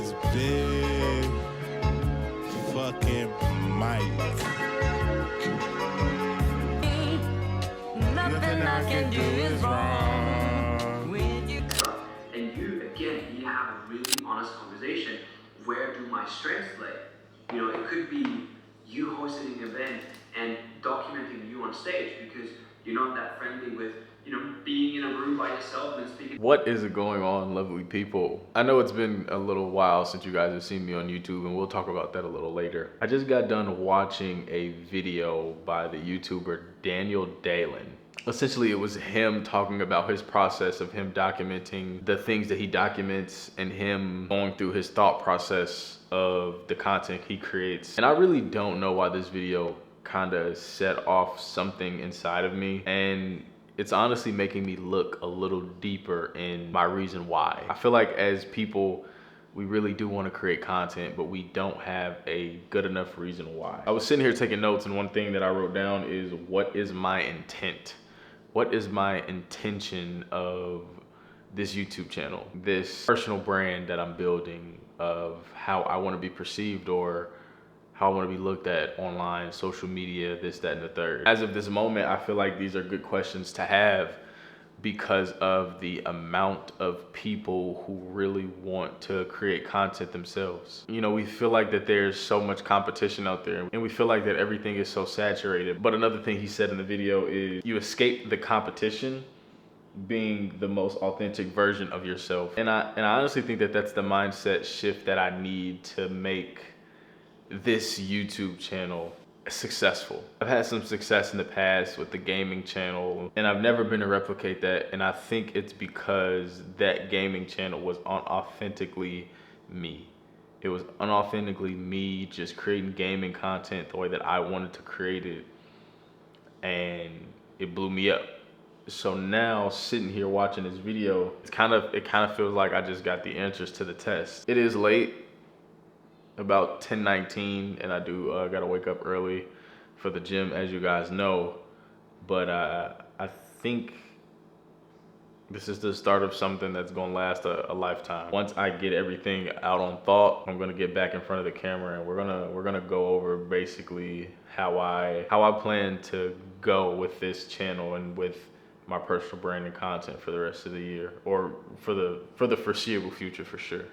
this big fucking mic. Nothing I can do is wrong with you. And you have a really honest conversation. Where do my strengths lay? You know, it could be you hosting an event and documenting you on stage because you're not that friendly with, you know, being in a room by yourself and speaking. What is going on, lovely people? I know it's been a little while since you guys have seen me on YouTube, and we'll talk about that a little later. I just got done watching a video by the YouTuber Daniel Dalen. Essentially, it was him talking about his process of him documenting the things that he documents and him going through his thought process of the content he creates. And I really don't know why this video kind of set off something inside of me. And it's honestly making me look a little deeper in my reason why. I feel like as people, we really do want to create content, but we don't have a good enough reason why. I was sitting here taking notes, and one thing that I wrote down is, what is my intent? What is my intention of this YouTube channel, this personal brand that I'm building, of how I want to be perceived or how I want to be looked at online, social media, this, that, and the third. As of this moment, I feel like these are good questions to have because of the amount of people who really want to create content themselves. You know, we feel like that there's so much competition out there, and we feel like that everything is so saturated. But another thing he said in the video is you escape the competition being the most authentic version of yourself. And I honestly think that that's the mindset shift that I need to make this YouTube channel successful. I've had some success in the past with the gaming channel, and I've never been to replicate that. And I think it's because that gaming channel was unauthentically me. It was unauthentically me just creating gaming content the way that I wanted to create it, and it blew me up. So now sitting here watching this video, it kind of feels like I just got the answers to the test. It is late, about 10:19, and I do gotta wake up early for the gym, as you guys know. But I think this is the start of something that's gonna last a lifetime. Once I get everything out on thought, I'm gonna get back in front of the camera, and we're gonna go over basically how I plan to go with this channel and with my personal brand and content for the rest of the year, or for the foreseeable future, for sure.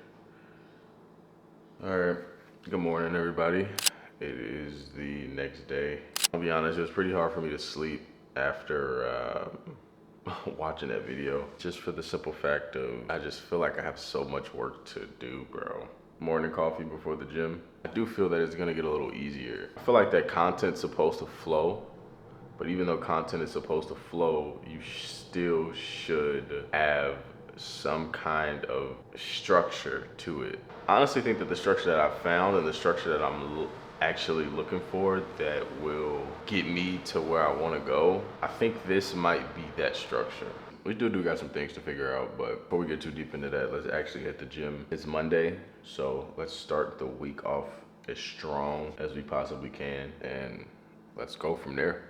All right, good morning, everybody. It is the next day. I'll be honest, it was pretty hard for me to sleep after watching that video, just for the simple fact of I just feel like I have so much work to do, bro. Morning coffee before the gym. I do feel that it's gonna get a little easier. I feel like that content's supposed to flow, but even though content is supposed to flow, you still should have some kind of structure to it. I honestly think that the structure that I found and the structure that I'm actually looking for that will get me to where I want to go, I think this might be that structure. We do got some things to figure out, but before we get too deep into that, let's actually hit the gym. It's Monday, so let's start the week off as strong as we possibly can, and let's go from there.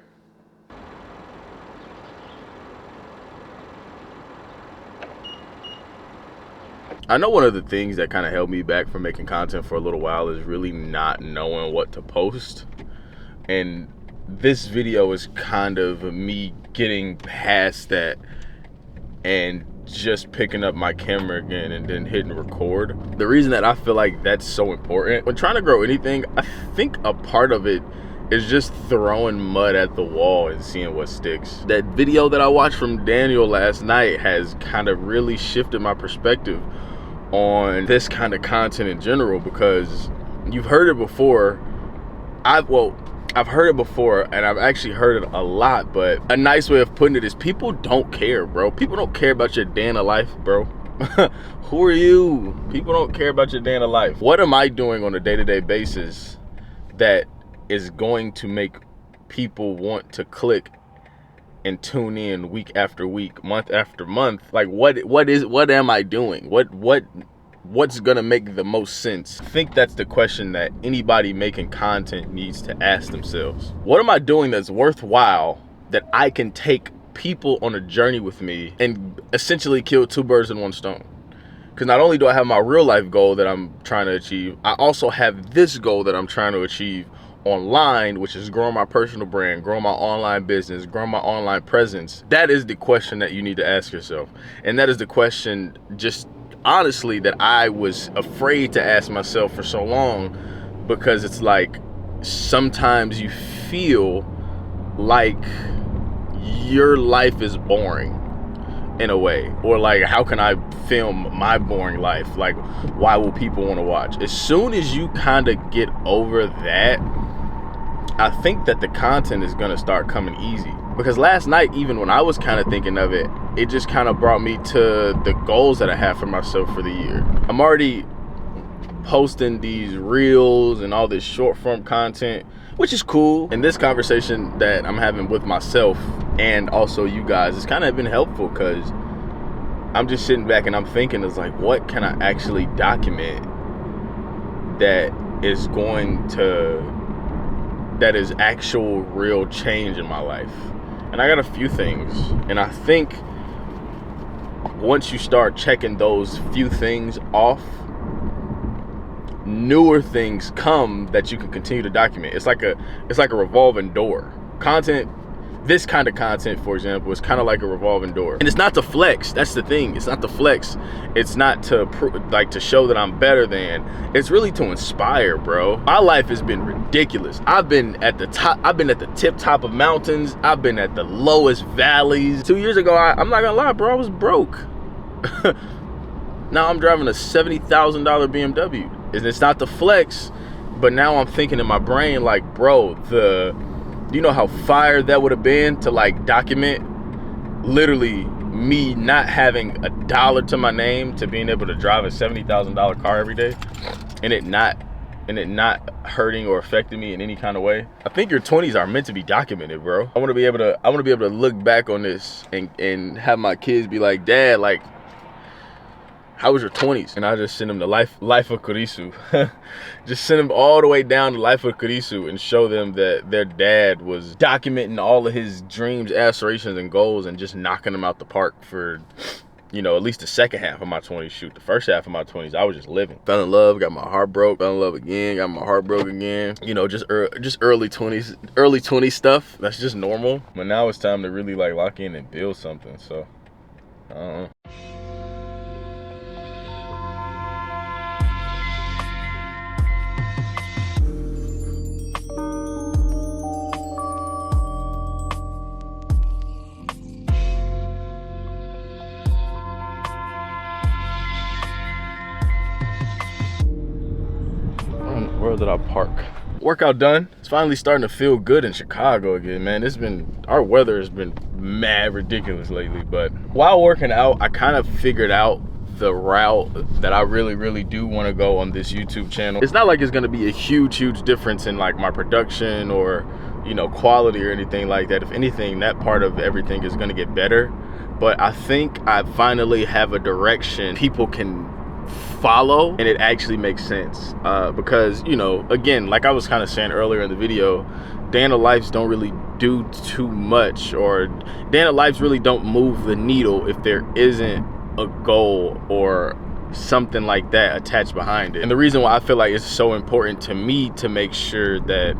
I know one of the things that kind of held me back from making content for a little while is really not knowing what to post. And this video is kind of me getting past that and just picking up my camera again and then hitting record. The reason that I feel like that's so important when trying to grow anything, I think a part of it is just throwing mud at the wall and seeing what sticks. That video that I watched from Daniel last night has kind of really shifted my perspective on this kind of content in general, because you've heard it before. I've heard it before, and I've actually heard it a lot, but a nice way of putting it is people don't care, bro. People don't care about your day in a life, bro. Who are you? People don't care about your day in a life. What am I doing on a day-to-day basis that is going to make people want to click and tune in week after week, month after month? Like, what am I doing? What's gonna make the most sense? I think that's the question that anybody making content needs to ask themselves. What am I doing that's worthwhile, that I can take people on a journey with me and essentially kill two birds in one stone? Because not only do I have my real life goal that I'm trying to achieve, I also have this goal that I'm trying to achieve online, which is growing my personal brand, growing my online business, growing my online presence. That is the question that you need to ask yourself. And that is the question, just honestly, that I was afraid to ask myself for so long, because it's like sometimes you feel like your life is boring in a way, or like, how can I film my boring life? Like, why will people want to watch? As soon as you kind of get over that, I think that the content is gonna start coming easy. Because last night, even when I was kind of thinking of it, it just kind of brought me to the goals that I have for myself for the year. I'm already posting these reels and all this short form content, which is cool. And this conversation that I'm having with myself and also you guys has kind of been helpful, because I'm just sitting back and I'm thinking, it's like, what can I actually document that is actual real change in my life? And I got a few things, and I think once you start checking those few things off, newer things come that you can continue to document. It's like a revolving door. Content, this kind of content, for example, is kind of like a revolving door. And it's not to flex. That's the thing. It's not to flex. It's not to to show that I'm better than. It's really to inspire, bro. My life has been ridiculous. I've been at the top. I've been at the top of mountains. I've been at the lowest valleys. 2 years ago, I'm not gonna lie, bro, I was broke. Now I'm driving a $70,000 BMW. And it's not the flex, but now I'm thinking in my brain, like, bro, you know how fire that would have been to like document literally me not having a dollar to my name, to being able to drive a $70,000 car every day, and it not hurting or affecting me in any kind of way. I think your 20s are meant to be documented, bro. I want to be able to look back on this and have my kids be like, Dad, like, how was your 20s? And I just send them the life of Kurisu. Just send them all the way down to life of Kurisu and show them that their dad was documenting all of his dreams, aspirations, and goals, and just knocking them out the park for, you know, at least the second half of my 20s. Shoot, the first half of my 20s, I was just living. Fell in love, got my heart broke, fell in love again, got my heart broke again. You know, just early 20s stuff. That's just normal. But now it's time to really like lock in and build something. So, I don't know. Where did I park? Workout done. It's finally starting to feel good in Chicago again, man. Our weather has been mad ridiculous lately, but while working out, I kind of figured out the route that I really do want to go on this YouTube channel. It's not like it's going to be a huge difference in like my production or, you know, quality or anything like that. If anything, that part of everything is going to get better, but I think I finally have a direction people can follow, and it actually makes sense, because, you know, again, like I was kind of saying earlier in the video, day in the lives don't really do too much, or day in the lives really don't move the needle if there isn't a goal or something like that attached behind it. And the reason why I feel like it's so important to me to make sure that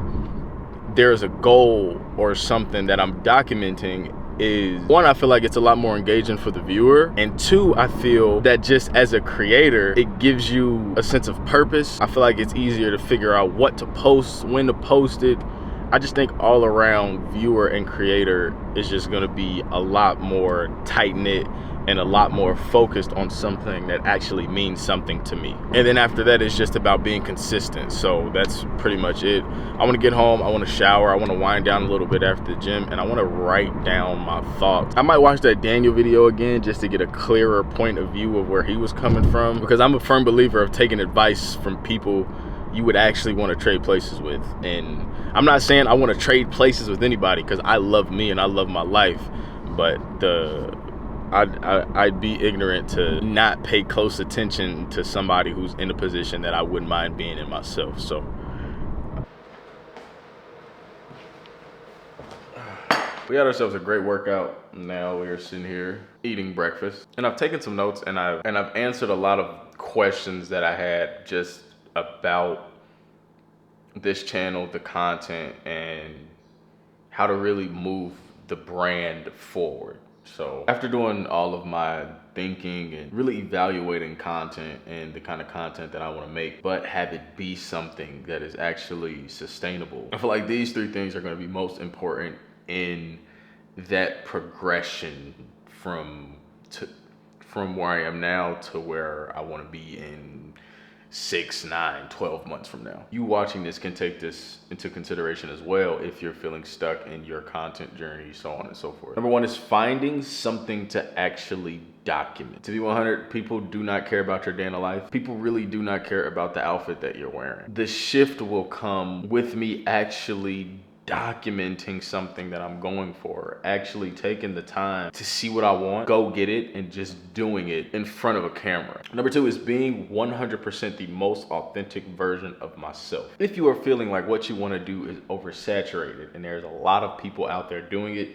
there's a goal or something that I'm documenting is, one, I feel like it's a lot more engaging for the viewer, and two, I feel that just as a creator, it gives you a sense of purpose. I feel like it's easier to figure out what to post, when to post it. I just think all around viewer and creator is just gonna be a lot more tight-knit and a lot more focused on something that actually means something to me. And then after that, it's just about being consistent. So that's pretty much it. I wanna get home, I wanna shower, I wanna wind down a little bit after the gym, and I wanna write down my thoughts. I might watch that Daniel video again just to get a clearer point of view of where he was coming from, because I'm a firm believer of taking advice from people you would actually want to trade places with. And I'm not saying I want to trade places with anybody, because I love me and I love my life, but I'd be ignorant to not pay close attention to somebody who's in a position that I wouldn't mind being in myself. So we had ourselves a great workout. Now we're sitting here eating breakfast, and I've taken some notes, and I've answered a lot of questions that I had just about this channel, the content, and how to really move the brand forward. So after doing all of my thinking and really evaluating content and the kind of content that I want to make, but have it be something that is actually sustainable, I feel like these three things are going to be most important in that progression from where I am now to where I want to be in 6, 9, 12 months from now. You watching this can take this into consideration as well if you're feeling stuck in your content journey, so on and so forth. Number one is finding something to actually document. To be 100, people do not care about your day in the life. People really do not care about the outfit that you're wearing. The shift will come with me actually documenting something that I'm going for, actually taking the time to see what I want, go get it, and just doing it in front of a camera. Number two is being 100% the most authentic version of myself. If you are feeling like what you want to do is oversaturated and there's a lot of people out there doing it,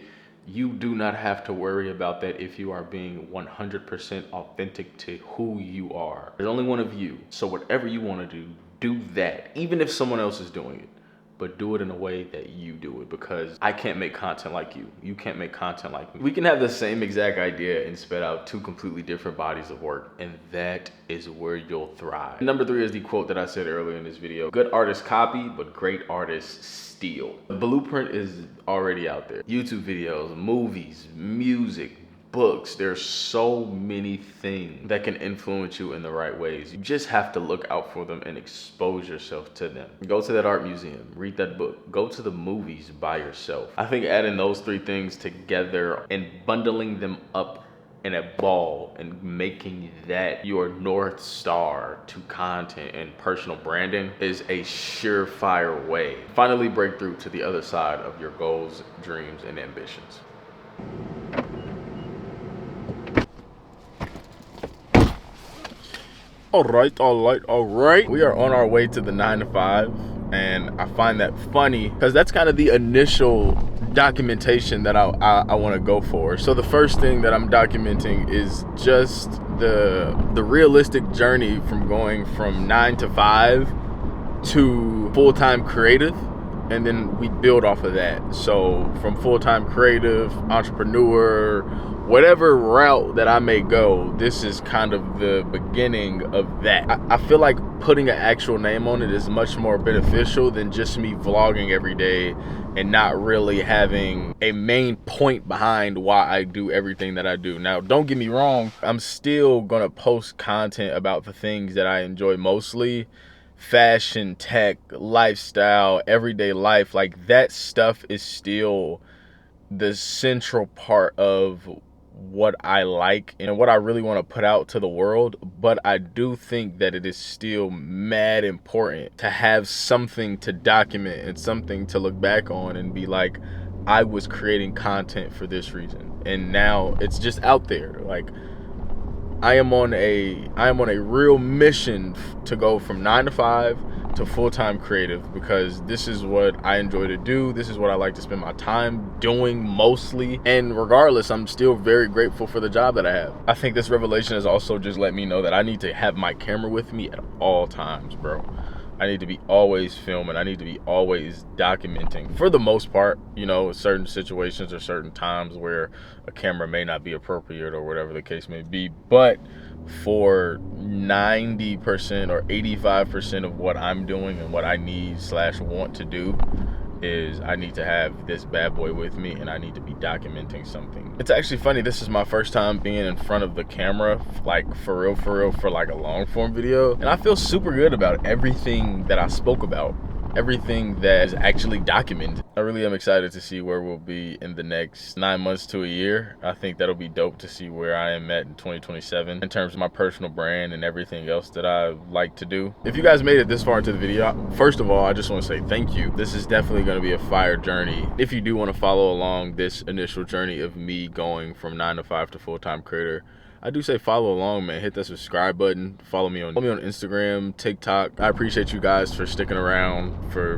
you do not have to worry about that if you are being 100% authentic to who you are. There's only one of you, so whatever you want to do that, even if someone else is doing it. But do it in a way that you do it, because I can't make content like you. You can't make content like me. We can have the same exact idea and spit out two completely different bodies of work, and that is where you'll thrive. Number three is the quote that I said earlier in this video. Good artists copy, but great artists steal. The blueprint is already out there. YouTube videos, movies, music, books. There's so many things that can influence you in the right ways. You just have to look out for them and expose yourself to them. Go to that art museum, read that book, go to the movies by yourself. I think adding those three things together and bundling them up in a ball and making that your North Star to content and personal branding is a surefire way. Finally break through to the other side of your goals, dreams, and ambitions. All right. We are on our way to the 9 to 5, and I find that funny because that's kind of the initial documentation that I want to go for. So the first thing that I'm documenting is just the realistic journey from going from 9 to 5 to full-time creative, and then we build off of that. So from full-time creative, entrepreneur, whatever route that I may go, this is kind of the beginning of that. I feel like putting an actual name on it is much more beneficial than just me vlogging every day and not really having a main point behind why I do everything that I do. Now, don't get me wrong, I'm still gonna post content about the things that I enjoy mostly. Fashion, tech, lifestyle, everyday life, like that stuff is still the central part of what I like and what I really want to put out to the world. But I do think that it is still mad important to have something to document and something to look back on and be like, I was creating content for this reason, and now it's just out there. Like, I am on a real mission to go from 9 to 5 to full-time creative, because this is what I enjoy to do. This is what I like to spend my time doing mostly. And regardless, I'm still very grateful for the job that I have. I think this revelation has also just let me know that I need to have my camera with me at all times, bro. I need to be always filming. I need to be always documenting. For the most part, you know, certain situations or certain times where a camera may not be appropriate or whatever the case may be. But for 90% or 85% of what I'm doing and what I need / want to do is I need to have this bad boy with me, and I need to be documenting something. It's actually funny, this is my first time being in front of the camera, like for real, for like a long form video. And I feel super good about everything that I spoke about, everything that is actually documented. I really am excited to see where we'll be in the next 9 months to a year. I think that'll be dope to see where I am at in 2027 in terms of my personal brand and everything else that I like to do. If you guys made it this far into the video, first of all, I just want to say thank you. This is definitely going to be a fire journey. If you do want to follow along this initial journey of me going from 9 to 5 to full-time creator, I do say follow along, man. Hit that subscribe button. Follow me on Instagram, TikTok. I appreciate you guys for sticking around, for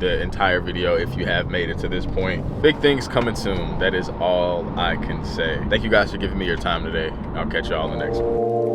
the entire video if you have made it to this point. Big things coming soon. That is all I can say. Thank you guys for giving me your time today. I'll catch y'all in the next one.